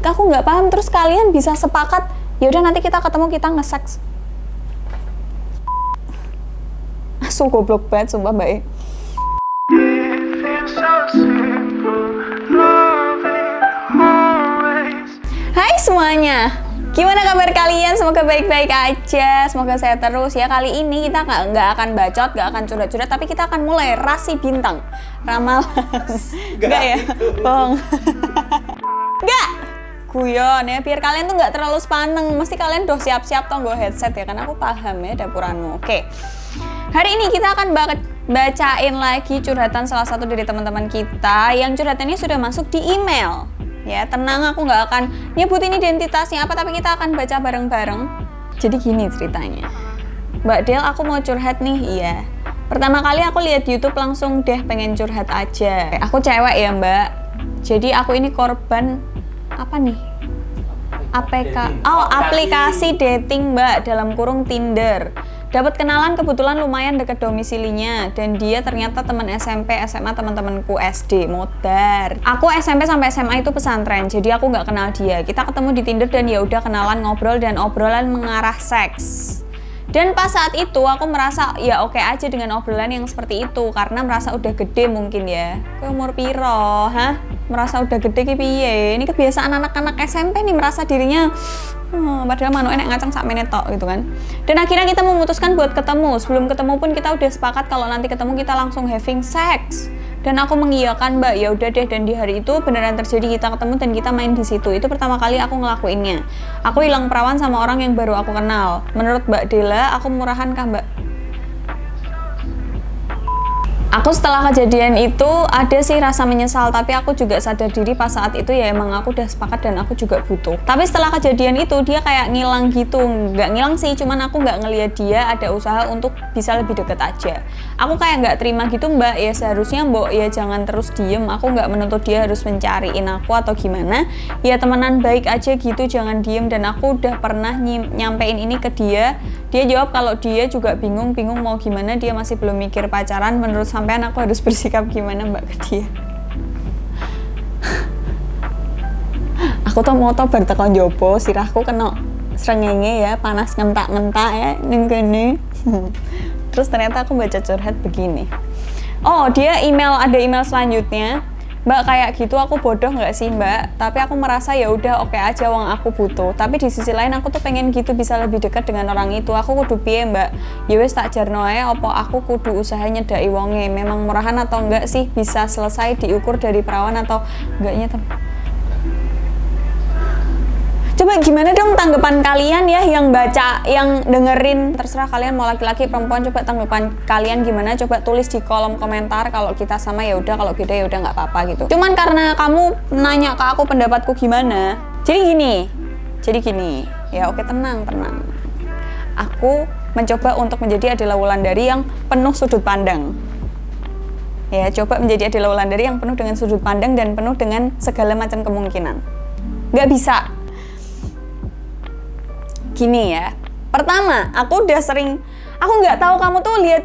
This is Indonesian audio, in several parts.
aku nggak paham. Terus kalian bisa sepakat, ya udah nanti kita ketemu, kita nge-seks. Asu goblok banget sumpah Mbak E. Hai semuanya, gimana kabar kalian? Semoga baik-baik aja, semoga sehat terus ya. Kali ini kita nggak akan bacot, nggak akan curhat-curhat, tapi kita akan mulai rasi bintang, ramalan. Nggak ya, bohong. Nggak, guyon ya, biar kalian tuh nggak terlalu sepaneng. Mesti kalian udah siap-siap toh gue headset ya, kan aku paham ya dapuranmu. Oke, hari ini kita akan bacain lagi curhatan salah satu dari teman-teman kita yang curhatannya sudah masuk di email. Ya, tenang, aku nggak akan nyebutin identitasnya apa, tapi kita akan baca bareng-bareng. Jadi gini ceritanya. Mbak Del, aku mau curhat nih, iya. Pertama kali aku lihat YouTube langsung deh pengen curhat aja. Aku cewek ya Mbak. Jadi aku ini korban apa nih? APK. Oh, aplikasi dating Mbak, dalam kurung Tinder. Dapat kenalan kebetulan lumayan dekat domisilinya, dan dia ternyata teman SMP, SMA teman-temanku SD, modar. Aku SMP sampai SMA itu pesantren, jadi aku nggak kenal dia. Kita ketemu di Tinder dan ya udah kenalan, ngobrol, dan obrolan mengarah seks. Dan pas saat itu aku merasa ya oke aja dengan obrolan yang seperti itu, karena merasa udah gede mungkin ya. Kau umur piro, hah? Merasa udah gede ki piye? Ini kebiasaan anak-anak SMP nih, merasa dirinya padahal manu enak ngacang sak menit tok gitu kan. Dan akhirnya kita memutuskan buat ketemu. Sebelum ketemu pun kita udah sepakat kalau nanti ketemu kita langsung having sex. Dan aku mengiyakan Mbak, ya udah deh. Dan di hari itu beneran terjadi, kita ketemu dan kita main di situ. Itu pertama kali aku ngelakuinnya. Aku hilang perawan sama orang yang baru aku kenal. Menurut Mbak Dela, aku murahan kah Mbak? Aku setelah kejadian itu ada sih rasa menyesal, tapi aku juga sadar diri pas saat itu ya emang aku udah sepakat dan aku juga butuh. Tapi setelah kejadian itu dia kayak ngilang gitu, nggak ngilang sih, cuman aku nggak ngelihat dia ada usaha untuk bisa lebih deket aja. Aku kayak nggak terima gitu Mbak, ya seharusnya Mbok ya jangan terus diem, aku nggak menuntut dia harus mencariin aku atau gimana, ya temenan baik aja gitu, jangan diem. Dan aku udah pernah nyampein ini ke dia, dia jawab kalau dia juga bingung mau gimana, dia masih belum mikir pacaran. Menurut sampean aku harus bersikap gimana Mbak ke dia? Aku tuh mau bar tekan jopo, sirahku kena srengenge ya, panas ngentak-ngentak ya ning kene. Terus ternyata aku baca curhat begini. Oh, dia ada email selanjutnya. Mbak, kayak gitu aku bodoh nggak sih Mbak? Tapi aku merasa ya udah oke aja, wong aku butuh. Tapi di sisi lain aku tuh pengen gitu bisa lebih dekat dengan orang itu. Aku kudu piye Mbak? Ya wis tak jarno ae, opo aku kudu usaha nyedaki wonge. Memang murahan atau enggak sih bisa selesai diukur dari perawan atau enggaknya Coba gimana dong tanggapan kalian ya yang baca, yang dengerin, terserah kalian mau laki-laki perempuan, coba tanggapan kalian gimana, coba tulis di kolom komentar. Kalau kita sama ya udah, kalau beda ya udah nggak apa-apa gitu. Cuman karena kamu nanya ke aku pendapatku gimana, jadi gini ya, oke, tenang. Aku mencoba untuk menjadi adalah Wulandari yang penuh sudut pandang. Ya, coba menjadi adalah Wulandari yang penuh dengan sudut pandang dan penuh dengan segala macam kemungkinan. Nggak bisa. Gini ya, pertama aku udah sering, aku nggak tahu kamu tuh lihat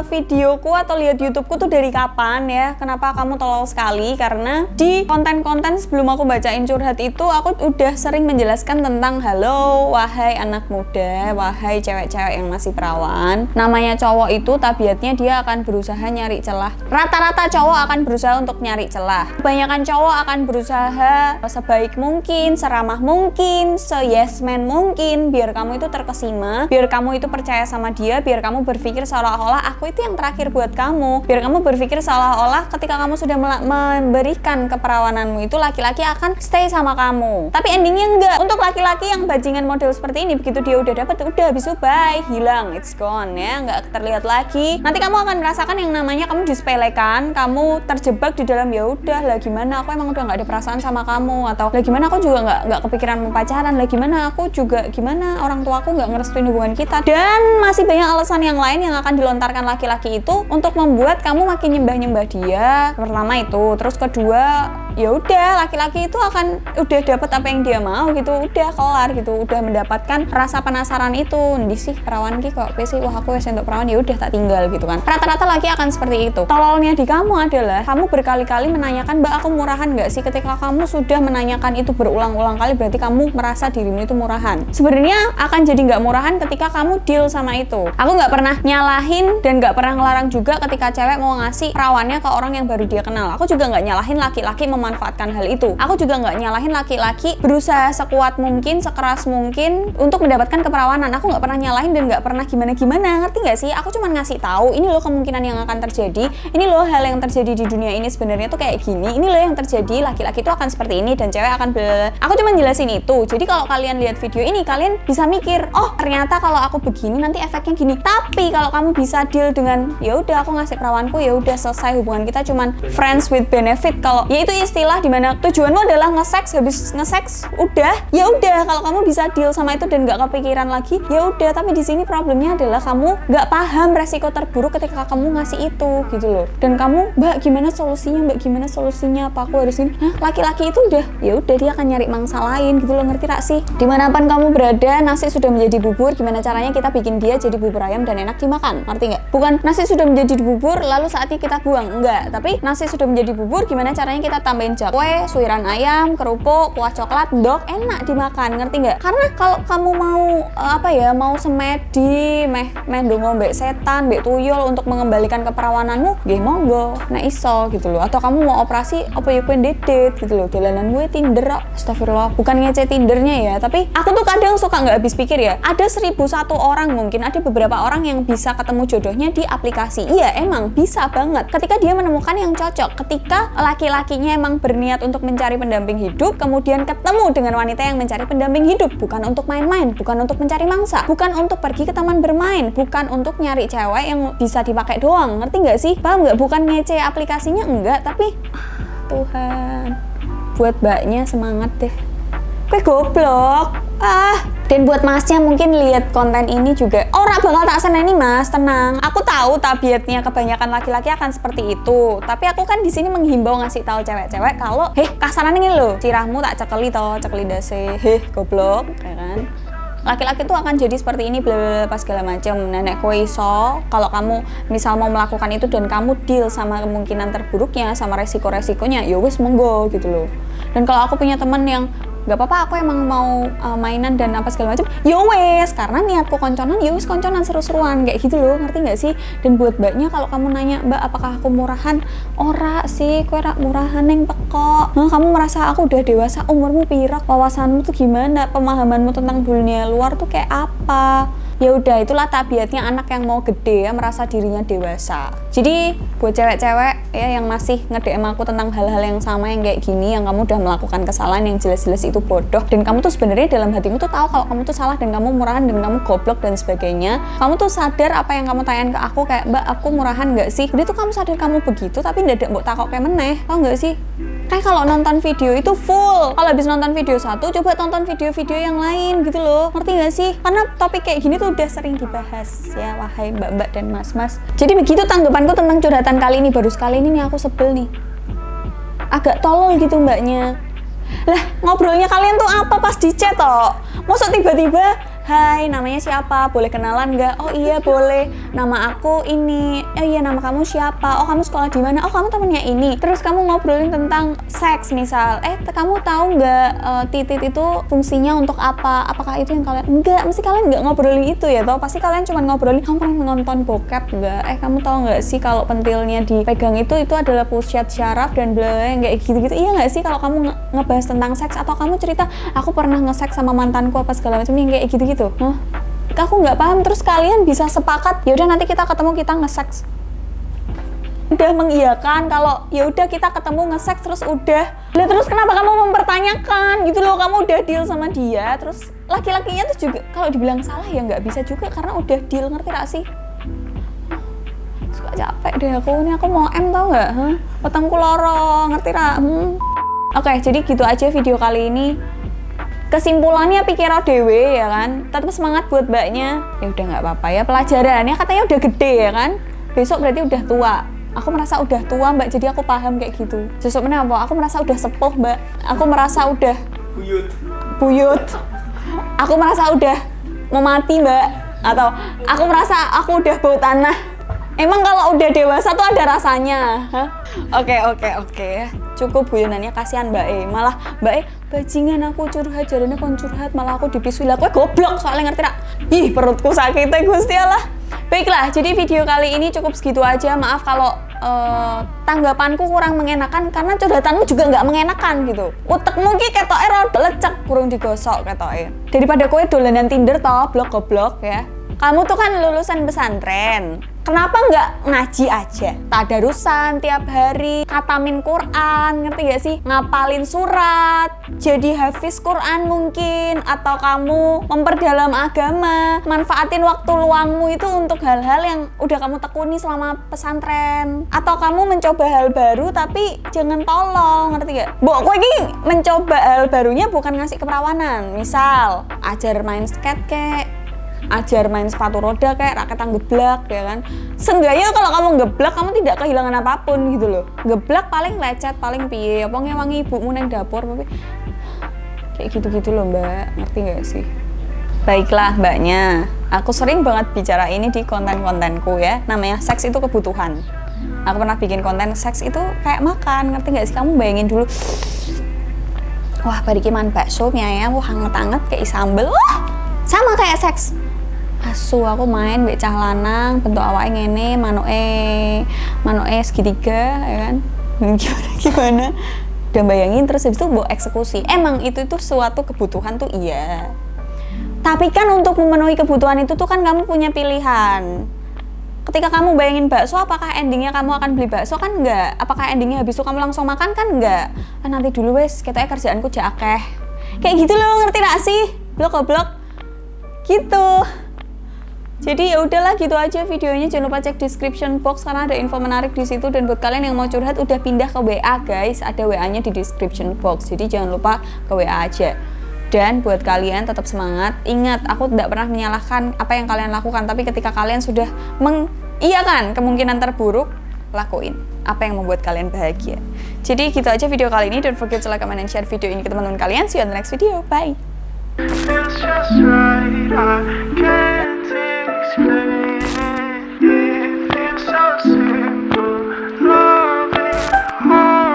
videoku atau lihat YouTubeku tuh dari kapan ya. Kenapa kamu tolol sekali? Karena di konten-konten sebelum aku bacain curhat itu aku udah sering menjelaskan tentang halo, wahai anak muda, wahai cewek-cewek yang masih perawan. Namanya cowok itu tabiatnya dia akan berusaha nyari celah. Rata-rata cowok akan berusaha untuk nyari celah. Kebanyakan cowok akan berusaha sebaik mungkin, seramah mungkin, se-yes man mungkin, biar kamu itu terkesima, biar kamu itu percaya sama dia, biar kamu berpikir seolah-olah aku itu yang terakhir buat kamu, biar kamu berpikir seolah-olah ketika kamu sudah memberikan keperawananmu itu laki-laki akan stay sama kamu. Tapi endingnya enggak. Untuk laki-laki yang bajingan model seperti ini, begitu dia udah dapet, udah habis bye, hilang, it's gone ya, nggak terlihat lagi. Nanti kamu akan merasakan yang namanya kamu disepelekan, kamu terjebak di dalam ya udah lah gimana, aku emang udah nggak ada perasaan sama kamu, atau lah gimana aku juga nggak kepikiran mau pacaran, lah gimana aku juga gimana orang tua aku nggak ngerestuin hubungan kita, dan masih banyak alasan yang lain yang akan dilontarkan laki-laki itu untuk membuat kamu makin nyembah-nyembah dia. Pertama itu, terus kedua ya udah laki-laki itu akan udah dapat apa yang dia mau gitu, udah kelar gitu, udah mendapatkan rasa penasaran itu. Ndi sih perawan ki kok sih, wah aku wes untuk perawan, ya udah tak tinggal gitu kan. Rata-rata laki akan seperti itu. Tololnya di kamu adalah kamu berkali-kali menanyakan, Mbak aku murahan nggak sih? Ketika kamu sudah menanyakan itu berulang-ulang kali, berarti kamu merasa dirimu itu murahan. Sebenarnya akan jadi nggak murahan ketika kamu deal sama itu. Aku nggak pernah nyalahin dan nggak pernah ngelarang juga ketika cewek mau ngasih perawannya ke orang yang baru dia kenal. Aku juga nggak nyalahin laki-laki memanfaatkan hal itu. Aku juga nggak nyalahin laki-laki berusaha sekuat mungkin, sekeras mungkin untuk mendapatkan keperawanan. Aku nggak pernah nyalahin dan nggak pernah gimana-gimana, ngerti nggak sih? Aku cuma ngasih tahu, ini loh kemungkinan yang akan terjadi, ini loh hal yang terjadi di dunia ini sebenarnya tuh kayak gini, ini loh yang terjadi, laki-laki itu akan seperti ini dan cewek akan blablabla. Aku cuma jelasin itu. Jadi kalau kalian lihat video ini, kalian bisa mikir, oh ternyata kalau aku begini nanti efeknya gini. Tapi kalau kamu bisa deal dengan, ya udah aku ngasih perawanku, ya udah selesai hubungan kita cuman friends with benefit. Kalau ya itu istilah dimana tujuanmu adalah nge-sex, habis nge-sex udah, ya udah. Kalau kamu bisa deal sama itu dan nggak kepikiran lagi, ya udah. Tapi di sini problemnya adalah kamu nggak paham resiko terburuk ketika kamu ngasih itu gitu loh. Dan kamu, Mbak gimana solusinya, Mbak gimana solusinya, apa aku harus ini? Hah, laki-laki itu udah, ya udah dia akan nyari mangsa lain gitu loh, ngerti gak sih? Dimanapun kamu berada, nasi sudah menjadi bubur, gimana caranya kita bikin dia jadi bubur ayam dan enak dimakan, ngerti nggak? Bukan nasi sudah menjadi bubur lalu saatnya kita buang, enggak. Tapi nasi sudah menjadi bubur, gimana caranya kita tambahin jakwe, suiran ayam, kerupuk, kuah coklat, ndok, enak dimakan, ngerti nggak? Karena kalau kamu mau mau semedi, meh ndongo mbek setan, mbek tuyul untuk mengembalikan keperawananmu, nggih monggo, nek iso gitu loh. Atau kamu mau operasi apa ya kowe dedet gitu loh, dolanan gue Tinder kok. Astagfirullah, bukan ngece Tindernya ya, tapi aku tuh kadang suka nggak habis pikir ya. Ada 1001 orang, mungkin ada beberapa orang yang bisa ketemu jodohnya di aplikasi. Iya, emang bisa banget. Ketika dia menemukan yang cocok, ketika laki-lakinya emang berniat untuk mencari pendamping hidup, kemudian ketemu dengan wanita yang mencari pendamping hidup, bukan untuk main-main, bukan untuk mencari mangsa, bukan untuk pergi ke taman bermain, bukan untuk nyari cewek yang bisa dipakai doang, ngerti nggak sih? Paham nggak? Bukan ngece aplikasinya, enggak, tapi Tuhan, buat mbaknya semangat deh. Kue goblok. Dan buat masnya mungkin lihat konten ini juga, ora bakal tak seneni mas, tenang. Aku tahu tabiatnya kebanyakan laki-laki akan seperti itu. Tapi aku kan di sini menghimbau ngasih tahu cewek-cewek kalau, kasaran ini loh, cirahmu tak cekeli toh, cekeli dase, goblok, ya kan? Laki-laki tuh akan jadi seperti ini, bla bla bla pas segala macam. Nenek kowe iso, kalau kamu misal mau melakukan itu dan kamu deal sama kemungkinan terburuknya, sama resiko-resikonya, ya wis monggo gitu loh. Dan kalau aku punya temen yang gak apa-apa, aku emang mau mainan dan apa segala macam, ya wes, karena niatku konconan, ya wes konconan seru-seruan kayak gitu loh, ngerti nggak sih? Dan buat mbaknya, kalau kamu nanya, Mbak apakah aku murahan? Ora sih, kowe rak murahan neng pekok. Kamu merasa aku udah dewasa, umurmu pirok, wawasanmu tuh gimana, pemahamanmu tentang dunia luar tuh kayak apa? Ya udah, itulah tabiatnya anak yang mau gede ya, merasa dirinya dewasa. Jadi buat cewek-cewek ya yang masih nge-DM aku tentang hal-hal yang sama yang kayak gini, yang kamu udah melakukan kesalahan yang jelas-jelas itu bodoh, dan kamu tuh sebenarnya dalam hatimu tuh tahu kalau kamu tuh salah dan kamu murahan dan kamu goblok dan sebagainya. Kamu tuh sadar apa yang kamu tanyain ke aku kayak, Mbak aku murahan nggak sih? Udah tuh kamu sadar kamu begitu, tapi nggak mbok takok kayak meneh, tau nggak sih? Kayak kalau nonton video itu full, kalau habis nonton video satu, coba tonton video-video yang lain gitu loh, ngerti gak sih? Karena topik kayak gini tuh udah sering dibahas ya, wahai mbak-mbak dan mas-mas. Jadi begitu tanggapanku tentang curhatan kali ini. Baru sekali ini nih aku sebel nih, agak tolol gitu mbaknya. Lah ngobrolnya kalian tuh apa pas di chat toh? Masa tiba-tiba, hai namanya siapa, boleh kenalan nggak? Oh iya boleh, nama aku ini. Oh iya, nama kamu siapa? Oh kamu sekolah di mana? Oh kamu temennya ini. Terus kamu ngobrolin tentang seks misal, kamu tahu nggak titit itu fungsinya untuk apa? Apakah itu yang kalian, enggak, mesti kalian nggak ngobrolin itu ya toh? Pasti kalian cuma ngobrolin, kamu pernah nonton bokep nggak? Kamu tahu nggak sih kalau pentilnya dipegang itu adalah pusyat syaraf dan bla yang kayak gitu-gitu. Iya nggak sih kalau kamu ngebahas tentang seks, atau kamu cerita aku pernah nge-seks sama mantanku apa segala macam yang kayak gitu-gitu. Aku nggak paham. Terus kalian bisa sepakat, ya udah nanti kita ketemu, kita nge-seks. Udah mengiyakan kalau ya udah kita ketemu nge-seks, terus udah. Lah terus kenapa kamu mempertanyakan gitu loh? Kamu udah deal sama dia, terus laki-lakinya tuh juga kalau dibilang salah ya nggak bisa juga karena udah deal, ngerti gak sih? Suka capek deh aku mau tau nggak? Otakku loro, ngerti gak? Oke, jadi gitu aja video kali ini. Kesimpulannya pikir dewe ya kan, tetap semangat buat mbaknya. Ya udah nggak apa-apa ya, pelajarannya katanya udah gede ya kan, besok berarti udah tua. Aku merasa udah tua mbak, jadi aku paham kayak gitu. Sesuk meneh apa? Aku merasa udah sepuh mbak. Aku merasa udah buyut. Aku merasa udah mau mati mbak. Atau aku merasa aku udah bau tanah. Emang kalau udah dewasa tuh ada rasanya. Hah? Oke. Cukup guyonannya, kasihan mbak E. Malah mbak E, bajingan aku curhat, jarane kon curhat, malah aku dipisui. Lah kowe goblok soalnya ngerti tak? Ih, perutku sakit Gusti Allah. Baiklah, jadi video kali ini cukup segitu aja. Maaf kalau tanggapanku kurang mengenakan karena curhatanmu juga nggak mengenakan gitu. Utekmu ki ketoke rada lecek, kurang digosok ketoke. Daripada kowe dolanan Tinder toh, goblok ya. Kamu tuh kan lulusan pesantren. Kenapa nggak ngaji aja? Tadarusan tiap hari, khatamin Quran, ngerti gak sih? Ngapalin surat, jadi hafiz Quran mungkin, atau kamu memperdalam agama, manfaatin waktu luangmu itu untuk hal-hal yang udah kamu tekuni selama pesantren. Atau kamu mencoba hal baru tapi jangan tolong, ngerti gak? Mbok kowe iki mencoba hal barunya bukan ngasih keperawanan. Misal, ajar main skate kek, ajar main sepatu roda kayak raketan geblak ya kan. Seenggaknya kalau kamu geblak kamu tidak kehilangan apapun gitu loh. Geblak paling lecet, paling piye apa ngewangi ibumu nang dapur tapi kayak gitu-gitu loh mbak, ngerti gak sih? Baiklah mbaknya, aku sering banget bicara ini di konten-kontenku ya, namanya seks itu kebutuhan. Aku pernah bikin konten seks itu kayak makan, ngerti gak sih? Kamu bayangin dulu, wah bariki man bakso mie ayam, wah hangat-hangat kayak sambel, wah sama kayak seks. Asu aku main mbek cah lanang bentuk awake ngene, manuke segitiga ya kan. Gimana? Udah bayangin terus habis itu mbok eksekusi. Emang itu suatu kebutuhan tuh iya. Tapi kan untuk memenuhi kebutuhan itu tuh kan kamu punya pilihan. Ketika kamu bayangin bakso, apakah endingnya kamu akan beli bakso? Kan enggak. Apakah endingnya habis itu kamu langsung makan? Kan enggak. Nanti dulu wes, katanya kerjaanku jak akeh. Kayak gitu loh, ngerti gak sih? Blok gitu. Jadi ya udahlah gitu aja videonya. Jangan lupa cek description box karena ada info menarik di situ. Dan buat kalian yang mau curhat udah pindah ke WA guys, ada WA-nya di description box. Jadi jangan lupa ke WA aja. Dan buat kalian tetap semangat. Ingat, aku tidak pernah menyalahkan apa yang kalian lakukan, tapi ketika kalian sudah mengiyakan kemungkinan terburuk, lakuin apa yang membuat kalian bahagia. Jadi gitu aja video kali ini. Don't forget to like, comment, and share video ini ke teman-teman kalian. See you on the next video. Bye. It's just right, I can't